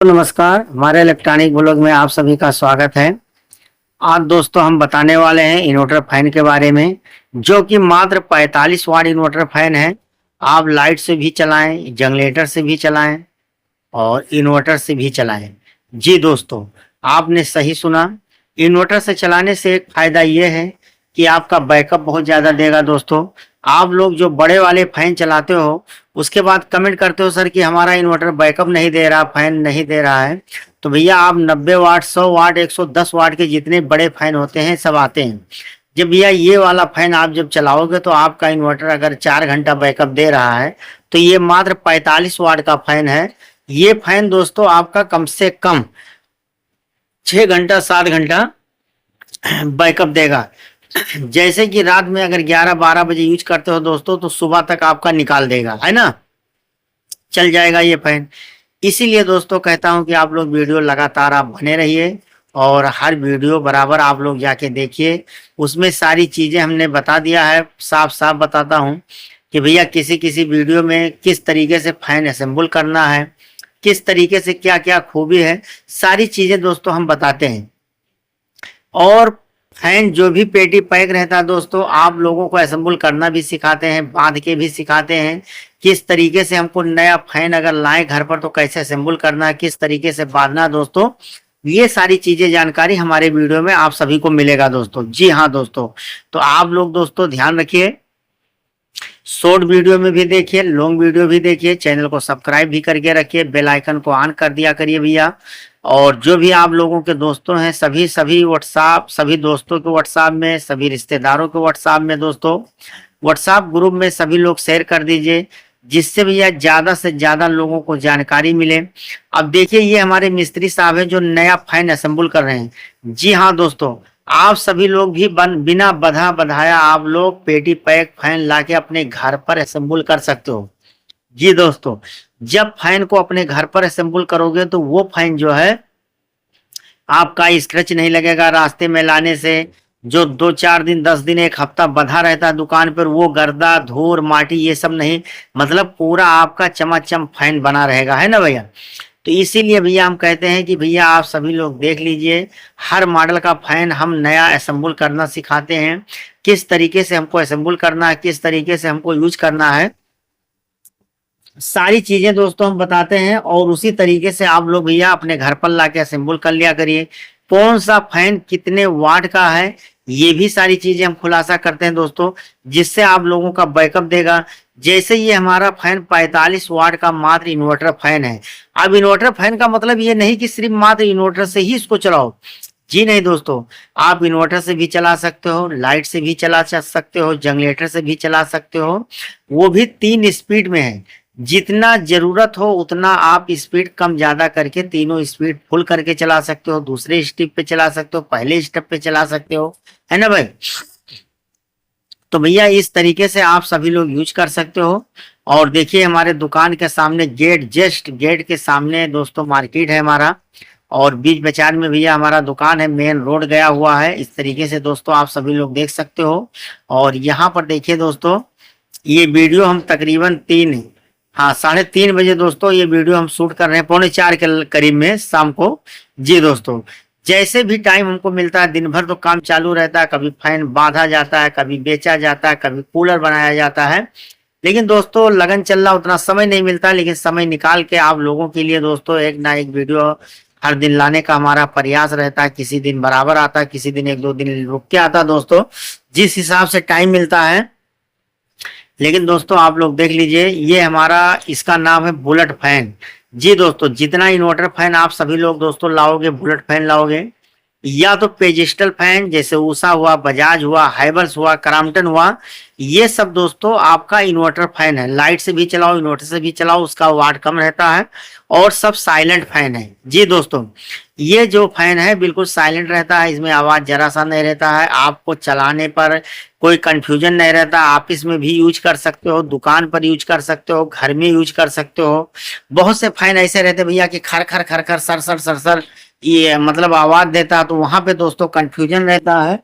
नमस्कार, हमारे electronic blog में आप सभी का स्वागत है। आज दोस्तों हम बताने वाले हैं इन्वर्टर फैन के बारे में, जो कि मात्र 45 वाट इन्वर्टर फैन है। आप लाइट से भी चलाएं, जनरेटर से भी चलाएं और इन्वर्टर से भी चलाएं। जी दोस्तों, आपने सही सुना। इन्वर्टर से चलाने से एक फायदा ये है कि आपका बैकअप बहुत ज़्यादा देगा। दोस्तों, आप लोग जो बड़े वाले फैन चलाते हो उसके बाद कमेंट करते हो सर कि हमारा इन्वर्टर बैकअप नहीं दे रहा, फैन नहीं दे रहा है। तो भैया आप 90 वाट, 100 वाट, 110 वाट के जितने बड़े फैन होते हैं सब आते हैं। जब भैया ये वाला फैन आप जब चलाओगे तो आपका इन्वर्टर अगर 4 घंटा बैकअप दे रहा है तो ये मात्र 45 वाट का फैन है। ये फैन दोस्तों आपका कम से कम 6 घंटा 7 घंटा बैकअप देगा। जैसे कि रात में अगर 11-12 बजे यूज करते हो दोस्तों तो सुबह तक आपका निकाल देगा, है ना, चल जाएगा ये फैन। इसीलिए दोस्तों कहता हूं कि आप लोग वीडियो लगातार आप बने रहिए और हर वीडियो बराबर आप लोग जाके देखिए। उसमें सारी चीजें हमने बता दिया है, साफ साफ बताता हूं कि भैया किसी किसी वीडियो में किस तरीके से फैन असेंबल करना है, किस तरीके से क्या क्या खूबी है, सारी चीजें दोस्तों हम बताते हैं। और फैन जो भी पेटी पैक रहता है दोस्तों, आप लोगों को असेंबल करना भी सिखाते हैं, बांध के भी सिखाते हैं। किस तरीके से हमको नया फैन अगर लाए घर पर तो कैसे असेंबल करना है, किस तरीके से बांधना है दोस्तों, ये सारी चीजें जानकारी हमारे वीडियो में आप सभी को मिलेगा दोस्तों। जी हाँ दोस्तों, तो आप लोग दोस्तों ध्यान रखिए, शॉर्ट वीडियो में भी देखिए, लॉन्ग वीडियो भी देखिए, चैनल को सब्सक्राइब भी करके रखिए, बेल आइकन को ऑन कर दिया करिए भैया। और जो भी आप लोगों के दोस्तों हैं सभी व्हाट्सएप, सभी दोस्तों के व्हाट्सएप में, सभी रिश्तेदारों के व्हाट्सएप में दोस्तों, व्हाट्सएप ग्रुप में सभी लोग शेयर कर दीजिए, जिससे भैया ज्यादा से ज्यादा लोगों को जानकारी मिले। अब देखिए ये हमारे मिस्त्री साहब हैं जो नया फैन असेंबल कर रहे हैं। जी हाँ दोस्तों, आप सभी लोग भी बिना बधा बधाया आप लोग पेटी पैक फैन लाके अपने घर पर असेंबल कर सकते हो। जी दोस्तों, जब फैन को अपने घर पर असेंबल करोगे तो वो फैन जो है आपका स्क्रैच नहीं लगेगा रास्ते में लाने से। जो 2-4 दिन, 10 दिन, एक हफ्ता बंधा रहता है दुकान पर, वो गर्दा धूल माटी ये सब नहीं, मतलब पूरा आपका चमाचम फैन बना रहेगा, है ना भैया। तो इसीलिए भैया हम कहते हैं कि भैया आप सभी लोग देख लीजिए, हर मॉडल का फैन हम नया असेंबल करना सिखाते हैं। किस तरीके से हमको असेंबल करना है, किस तरीके से हमको यूज करना है, सारी चीजें दोस्तों हम बताते हैं। और उसी तरीके से आप लोग भैया अपने घर पर लाके असेंबल कर लिया करिए। कौन सा फैन कितने वाट का है ये भी सारी चीजें हम खुलासा करते हैं दोस्तों, जिससे आप लोगों का बैकअप देगा। जैसे ये हमारा फैन 45 वाट का मात्र इन्वर्टर फैन है। अब इन्वर्टर फैन का मतलब ये नहीं कि सिर्फ मात्र इन्वर्टर से ही इसको चलाओ। जी नहीं दोस्तों, आप इन्वर्टर से भी चला सकते हो, लाइट से भी चला सकते हो, जनरेटर से भी चला सकते हो। वो भी 3 स्पीड में है। जितना जरूरत हो उतना आप स्पीड कम ज्यादा करके तीनों स्पीड फुल करके चला सकते हो, दूसरे स्टेप पे चला सकते हो, पहले स्टेप पे चला सकते हो, है ना भाई। तो भैया इस तरीके से आप सभी लोग यूज कर सकते हो। और देखिए हमारे दुकान के सामने गेट, जस्ट गेट के सामने दोस्तों मार्केट है हमारा, और बीच बाजार में भैया हमारा दुकान है, मेन रोड गया हुआ है। इस तरीके से दोस्तों आप सभी लोग देख सकते हो। और यहाँ पर देखिए दोस्तों, ये वीडियो हम तकरीबन 3:30 बजे दोस्तों ये वीडियो हम शूट कर रहे हैं, 3:45 के करीब में शाम को। जी दोस्तों, जैसे भी टाइम हमको मिलता है, दिन भर तो काम चालू रहता है, कभी फैन बांधा जाता है, कभी बेचा जाता है, कभी कूलर बनाया जाता है। लेकिन दोस्तों लगन चल रहा, उतना समय नहीं मिलता, लेकिन समय निकाल के आप लोगों के लिए दोस्तों एक ना एक वीडियो हर दिन लाने का हमारा प्रयास रहता है। किसी दिन बराबर आता है, किसी दिन 1-2 दिन रुक के आता है दोस्तों, जिस हिसाब से टाइम मिलता है। लेकिन दोस्तों आप लोग देख लीजिए, ये हमारा, इसका नाम है बुलेट फैन। जी दोस्तों, जितना इन्वर्टर फैन आप सभी लोग दोस्तों लाओगे, बुलेट फैन लाओगे, या तो पेजिस्टल फैन जैसे उषा हुआ, बजाज हुआ, हैवेल्स हुआ, क्रॉम्पटन हुआ, ये सब दोस्तों आपका इन्वर्टर फैन है। लाइट से भी चलाओ, इन्वर्टर से भी चलाओ, उसका वाट कम रहता है और सब साइलेंट फैन है। जी दोस्तों, ये जो फैन है बिल्कुल साइलेंट रहता है, इसमें आवाज जरा सा नहीं रहता है, आपको चलाने पर कोई कंफ्यूजन नहीं रहता। ऑफिस में भी यूज कर सकते हो, दुकान पर यूज कर सकते हो, घर में यूज कर सकते हो। बहुत से फैन ऐसे रहते भैया कि खर खर खर खर सर सर सर सर ये मतलब आवाज देता है, तो वहां पे दोस्तों कंफ्यूजन रहता है।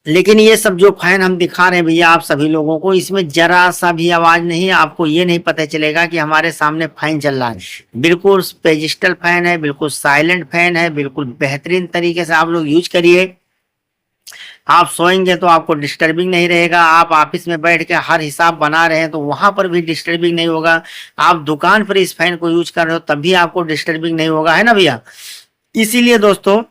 लेकिन ये सब जो फैन हम दिखा रहे हैं भैया आप सभी लोगों को, इसमें जरा सा भी आवाज नहीं, आपको ये नहीं पता चलेगा कि हमारे सामने फैन चल रहा है। बिल्कुल पेजिस्टल फैन है, बिल्कुल साइलेंट फैन है, बिल्कुल बेहतरीन तरीके से आप लोग यूज करिए। आप सोएंगे तो आपको डिस्टर्बिंग नहीं रहेगा, आप ऑफिस में बैठ के हर हिसाब बना रहे हैं तो वहां पर भी डिस्टर्बिंग नहीं होगा, आप दुकान पर इस फैन को यूज कर रहे हो तब भी आपको डिस्टर्बिंग नहीं होगा, है ना भैया। इसीलिए दोस्तों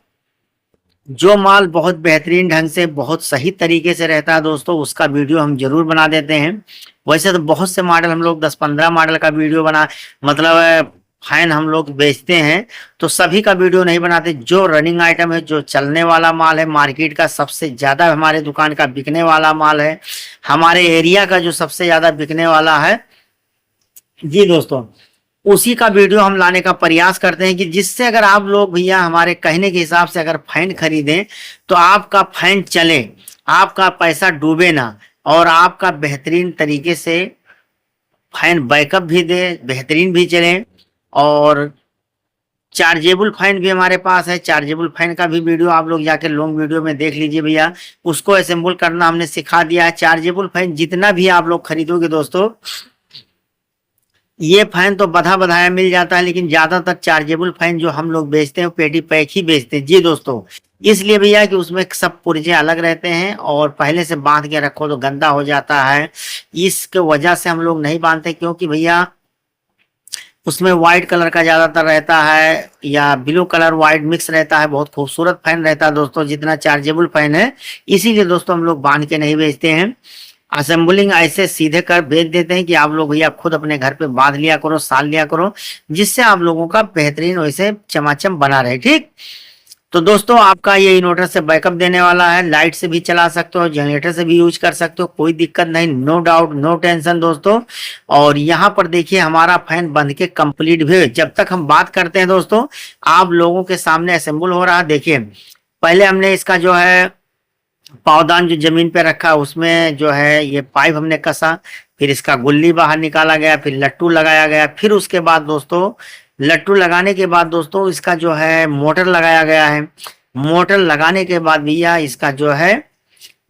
जो माल बहुत बेहतरीन ढंग से बहुत सही तरीके से रहता है दोस्तों, उसका वीडियो हम जरूर बना देते हैं। वैसे तो बहुत से मॉडल हम लोग 10-15 मॉडल का वीडियो बना, मतलब फैन हम लोग बेचते हैं तो सभी का वीडियो नहीं बनाते। जो रनिंग आइटम है, जो चलने वाला माल है, मार्केट का सबसे ज्यादा हमारे दुकान का बिकने वाला माल है, हमारे एरिया का जो सबसे ज्यादा बिकने वाला है जी दोस्तों, उसी का वीडियो हम लाने का प्रयास करते हैं कि जिससे अगर आप लोग भैया हमारे कहने के हिसाब से अगर फैन खरीदें तो आपका फैन चले, आपका पैसा डूबे ना, और आपका बेहतरीन तरीके से फैन बैकअप भी दे, बेहतरीन भी चले। और चार्जेबल फैन भी हमारे पास है, चार्जेबल फैन का भी वीडियो आप लोग जाके लॉन्ग वीडियो में देख लीजिए भैया, उसको असेंबल करना हमने सिखा दिया है। चार्जेबल फैन जितना भी आप लोग खरीदोगे दोस्तों, ये फैन तो बधा बधाया मिल जाता है, लेकिन ज्यादातर चार्जेबल फैन जो हम लोग बेचते हैं पेटी पैक ही बेचते हैं जी दोस्तों। इसलिए भैया कि उसमें सब पुर्जे अलग रहते हैं और पहले से बांध के रखो तो गंदा हो जाता है, इसके वजह से हम लोग नहीं बांधते, क्योंकि भैया उसमें व्हाइट कलर का ज्यादातर रहता है या ब्लू कलर व्हाइट मिक्स रहता है। बहुत खूबसूरत फैन रहता है दोस्तों जितना चार्जेबल फैन है, इसीलिए दोस्तों हम लोग बांध के नहीं बेचते हैं। असेंबलिंग ऐसे सीधे कर भेज देते हैं कि आप लोग भैया खुद अपने घर पे बांध लिया करो, साल लिया करो, जिससे आप लोगों का बेहतरीन वैसे चमाचम बना रहे। ठीक, तो दोस्तों आपका ये इन्वर्टर से बैकअप देने वाला है, लाइट से भी चला सकते हो, जनरेटर से भी यूज कर सकते हो, कोई दिक्कत नहीं, नो डाउट नो टेंशन दोस्तों। और यहाँ पर देखिए हमारा फैन बंध के कंप्लीट भी, जब तक हम बात करते हैं दोस्तों आप लोगों के सामने असेंबल हो रहा है। देखिए पहले हमने इसका जो है पावदान जो जमीन पे रखा उसमें जो है ये पाइप हमने कसा, फिर इसका गुल्ली बाहर निकाला गया, फिर लट्टू लगाया गया, फिर उसके बाद दोस्तों लट्टू लगाने के बाद दोस्तों इसका जो है मोटर लगाया गया है। मोटर लगाने के बाद भैया इसका जो है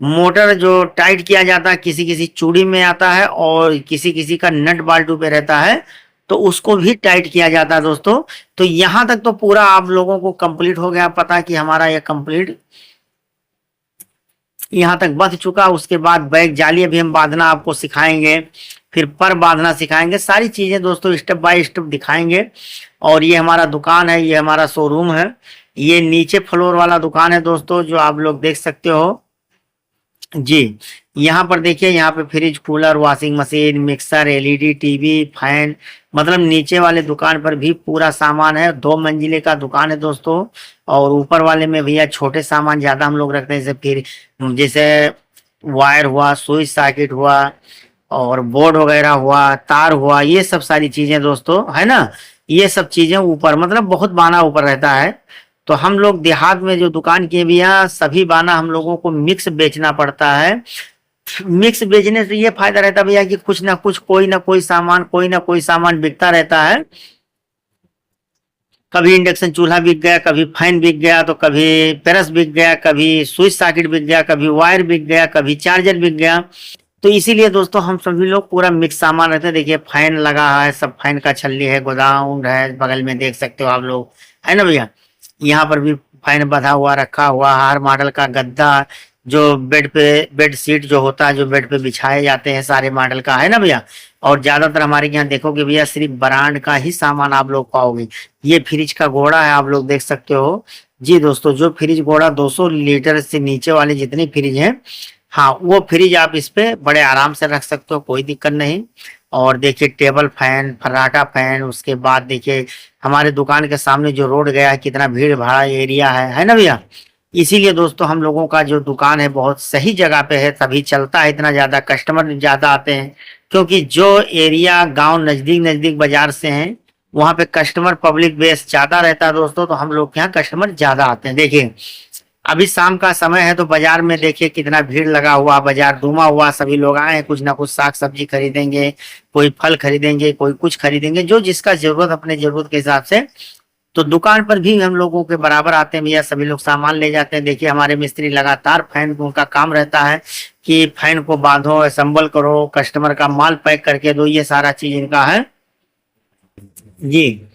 मोटर जो टाइट किया जाता है, किसी किसी चूड़ी में आता है और किसी किसी का नट बाल्टू पे रहता है, तो उसको भी टाइट किया जाता है दोस्तों। तो यहाँ तक तो पूरा आप लोगों को कंप्लीट हो गया पता कि हमारा ये कंप्लीट यहाँ तक बंध चुका। उसके बाद बैग जाली भी हम बांधना आपको सिखाएंगे, फिर पर बांधना सिखाएंगे, सारी चीजें दोस्तों स्टेप बाय स्टेप दिखाएंगे। और ये हमारा दुकान है, ये हमारा शोरूम है, ये नीचे फ्लोर वाला दुकान है दोस्तों जो आप लोग देख सकते हो जी। यहाँ पर देखिए, यहाँ पे fridge, cooler, washing machine, mixer, LED TV, fan, मतलब नीचे वाले दुकान पर भी पूरा सामान है। 2 मंजिले का दुकान है दोस्तों। और ऊपर वाले में भैया छोटे सामान ज्यादा हम लोग रखते हैं, जैसे फिर जैसे वायर हुआ, स्विच सॉकेट हुआ, और बोर्ड वगैरह हुआ, तार हुआ, ये सब सारी चीजें दोस्तों है ना, ये सब चीजें ऊपर, मतलब बहुत बाना ऊपर रहता है। तो हम लोग देहात में जो दुकान किए भैया सभी बाना हम लोगों को मिक्स बेचना पड़ता है। मिक्स बेचने से ये फायदा रहता है भैया कि कुछ ना कुछ, कोई ना कोई सामान बिकता रहता है। कभी इंडक्शन चूल्हा बिक गया, कभी फैन बिक गया, तो कभी पेरस बिक गया, कभी स्विच सॉकेट बिक गया, कभी वायर बिक गया, कभी चार्जर बिक गया। तो इसीलिए दोस्तों हम सभी लोग पूरा मिक्स सामान रखते हैं। देखिए फैन लगा है, सब फैन का छल्ली है, गोदाम है बगल में, देख सकते हो आप लोग, है ना भैया। यहाँ पर भी फैन बंधा हुआ रखा हुआ, हर मॉडल का गद्दा, जो बेड पे बेड शीट जो होता है, जो बेड पे बिछाए जाते हैं, सारे मॉडल का, है ना भैया। और ज्यादातर हमारे यहाँ देखोगे भैया सिर्फ ब्रांड का ही सामान आप लोग पाओगे। ये फ्रिज का घोड़ा है, आप लोग देख सकते हो जी दोस्तों। जो फ्रिज घोड़ा 200 लीटर से नीचे वाले जितने फ्रिज हैं, हाँ वो फ्रिज आप इस पे बड़े आराम से रख सकते हो, कोई दिक्कत नहीं। और देखिए टेबल फैन, फर्राटा फैन, उसके बाद देखिए हमारे दुकान के सामने जो रोड गया है, कितना भीड़ भाड़ा एरिया है ना भैया। इसीलिए दोस्तों हम लोगों का जो दुकान है बहुत सही जगह पे है, तभी चलता है, इतना ज्यादा कस्टमर ज्यादा आते हैं। क्योंकि जो एरिया गांव नजदीक नजदीक बाजार से हैं, वहां पे कस्टमर पब्लिक बेस ज्यादा रहता है दोस्तों, तो हम लोग के यहाँ कस्टमर ज्यादा आते हैं। देखिए अभी शाम का समय है तो बाजार में देखिए कितना भीड़ लगा हुआ, बाजार घूमा हुआ, सभी लोग आए हैं, कुछ ना कुछ साग सब्जी खरीदेंगे, कोई फल खरीदेंगे, कोई कुछ खरीदेंगे, जो जिसका जरूरत अपने जरूरत के हिसाब से तो दुकान पर भी हम लोगों के बराबर आते हैं भैया, सभी लोग सामान ले जाते हैं। देखिए हमारे मिस्त्री लगातार फैन को, उनका काम रहता है कि फैन को बांधो, असेंबल करो, कस्टमर का माल पैक करके दो, ये सारा चीज इनका है जी।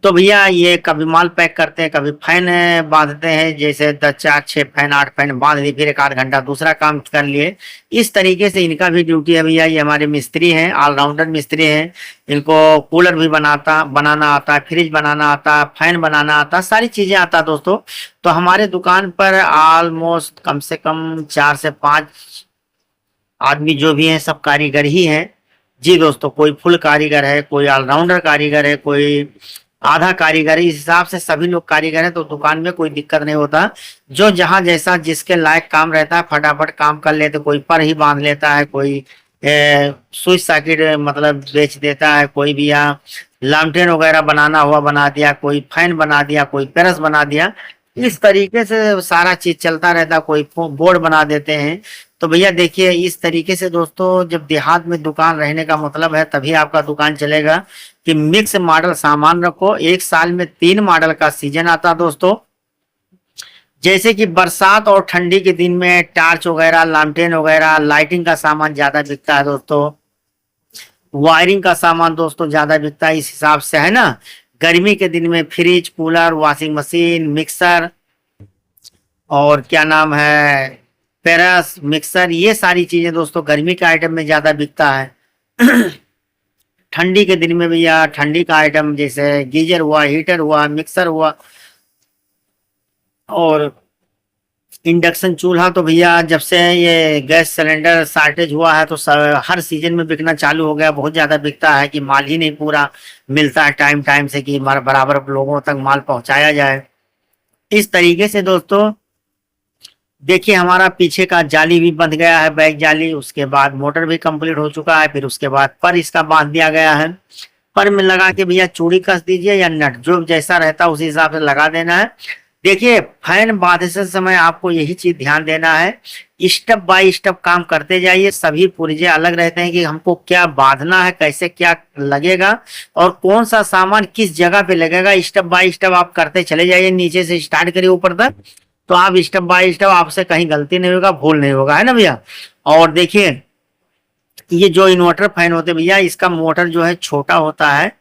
तो भैया ये कभी माल पैक करते हैं, कभी फैन बांधते हैं, जैसे 10 4 6 फैन 8 फैन बांध दी, फिर एक आध घंटा दूसरा काम कर लिए। इस तरीके से इनका भी ड्यूटी है भैया। ये हमारे मिस्त्री हैं, ऑलराउंडर मिस्त्री हैं। इनको कूलर भी बनाना आता है, फ्रिज बनाना आता है, फैन बनाना आता है, सारी चीजें आता है दोस्तों। तो हमारे दुकान पर ऑलमोस्ट कम से कम 4 से 5 आदमी जो भी हैं सब कारीगर ही हैं जी दोस्तों। कोई फुल कारीगर है, कोई ऑलराउंडर कारीगर है, कोई आधा कारीगर है। इस हिसाब से सभी लोग कारीगर हैं, तो दुकान में कोई दिक्कत नहीं होता। जो जहां जैसा जिसके लायक काम रहता है फटाफट काम कर लेते। कोई पर ही बांध लेता है, कोई स्विच सॉकेट मतलब बेच देता है, कोई भी यहाँ लालटेन वगैरह बनाना हुआ बना दिया, कोई फैन बना दिया, कोई पेरस बना दिया। इस तरीके से सारा चीज चलता रहता। कोई बोर्ड बना देते हैं। तो भैया देखिए इस तरीके से दोस्तों, जब देहात में दुकान रहने का मतलब है तभी आपका दुकान चलेगा कि मिक्स मॉडल सामान रखो। एक साल में 3 मॉडल का सीजन आता दोस्तों। जैसे कि बरसात और ठंडी के दिन में टार्च वगैरह, लालटेन वगैरह, लाइटिंग का सामान ज्यादा बिकता है दोस्तों। वायरिंग का सामान दोस्तों ज्यादा बिकता है, इस हिसाब से है ना। गर्मी के दिन में fridge, cooler, washing machine, mixer और क्या नाम है पेरस, मिक्सर, ये सारी चीजें दोस्तों गर्मी के आइटम में ज्यादा बिकता है। ठंडी के दिन में भैया ठंडी का आइटम जैसे गीजर हुआ, हीटर हुआ, मिक्सर हुआ और इंडक्शन चूल्हा। तो भैया जब से ये गैस सिलेंडर शॉर्टेज हुआ है तो हर सीजन में बिकना चालू हो गया। बहुत ज्यादा बिकता है कि माल ही नहीं पूरा मिलता है टाइम टाइम से कि बराबर लोगों तक माल पहुंचाया जाए। इस तरीके से दोस्तों देखिए हमारा पीछे का जाली भी बंध गया है, बैक जाली। उसके बाद मोटर भी कंप्लीट हो चुका है। फिर उसके बाद पर इसका बांध दिया गया है। पर में लगा के भैया चूड़ी कस दीजिए या नट, जो जैसा रहता है उसी हिसाब से लगा देना है। देखिए फैन बांधते समय आपको यही चीज ध्यान देना है, स्टेप बाय स्टेप काम करते जाइए। सभी पुर्जे अलग रहते हैं कि हमको क्या बांधना है, कैसे क्या लगेगा और कौन सा सामान किस जगह पे लगेगा। स्टेप बाय स्टेप आप करते चले जाइए, नीचे से स्टार्ट करिए ऊपर तक। तो आप स्टेप बाय स्टेप आपसे कहीं गलती नहीं होगा, भूल नहीं होगा, है ना भैया। और देखिए ये जो इन्वर्टर फैन होते हैं भैया, इसका मोटर जो है छोटा होता है।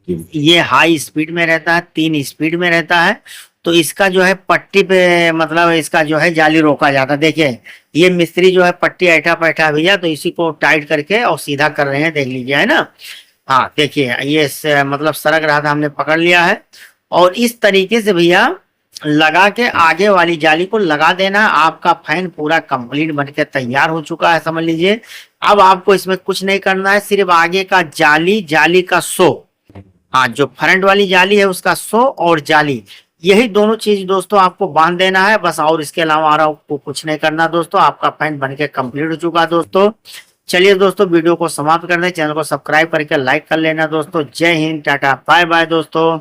ये हाई स्पीड में रहता है, 3 स्पीड में रहता है। तो इसका जो है पट्टी पे मतलब इसका जो है जाली रोका जाता है। देखिए ये मिस्त्री जो है पट्टी ऐठा पैठा भैया, तो इसी को टाइट करके और सीधा कर रहे हैं, देख लीजिए, है ना। हाँ देखिए ये मतलब सरक रहा था, हमने पकड़ लिया है। और इस तरीके से भैया लगा के आगे वाली जाली को लगा देना। आपका फैन पूरा कंप्लीट बनके तैयार हो चुका है, समझ लीजिए। अब आपको इसमें कुछ नहीं करना है, सिर्फ आगे का जाली का शो, हाँ जो फ्रंट वाली जाली है उसका शो और जाली, यही दोनों चीज दोस्तों आपको बांध देना है बस। और इसके अलावा आपको कुछ नहीं करना दोस्तों। आपका फैन बनके कंप्लीट हो चुका है दोस्तों। चलिए दोस्तों वीडियो को समाप्त कर दें। चैनल को सब्सक्राइब करके लाइक कर लेना दोस्तों। जय हिंद, टाटा, बाय बाय दोस्तों।